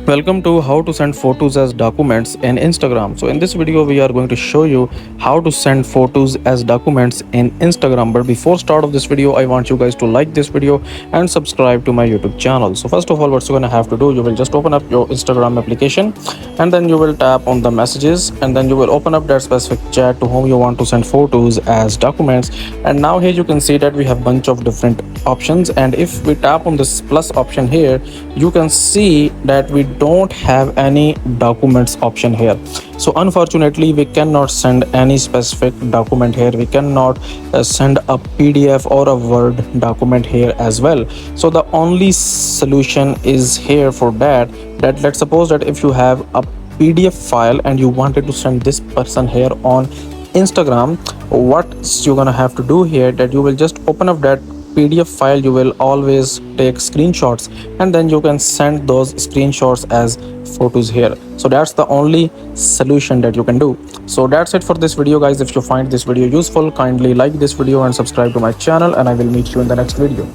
Welcome to how to send photos as documents in Instagram. So in this video we are going to show you how to send photos as documents in Instagram. But before start of this video, I want you guys to like this video and subscribe to my YouTube channel. So first of all, what you're going to have to do, you will just open up your Instagram application and then you will tap on the messages and then you will open up that specific chat to whom you want to send photos as documents. And now here you can see that we have bunch of different options, and if we tap on this plus option here, you can see that we don't have any documents option here. So unfortunately we cannot send any specific document here. We cannot send a PDF or a Word document here as well. So the only solution is here for that let's suppose that if you have a PDF file and you wanted to send this person here on Instagram, what you're gonna have to do here, that you will just open up that PDF file. You will always take screenshots and then you can send those screenshots as photos here. So that's the only solution that you can do. So that's it for this video, guys. If you find this video useful, kindly like this video and subscribe to my channel, and I will meet you in the next video.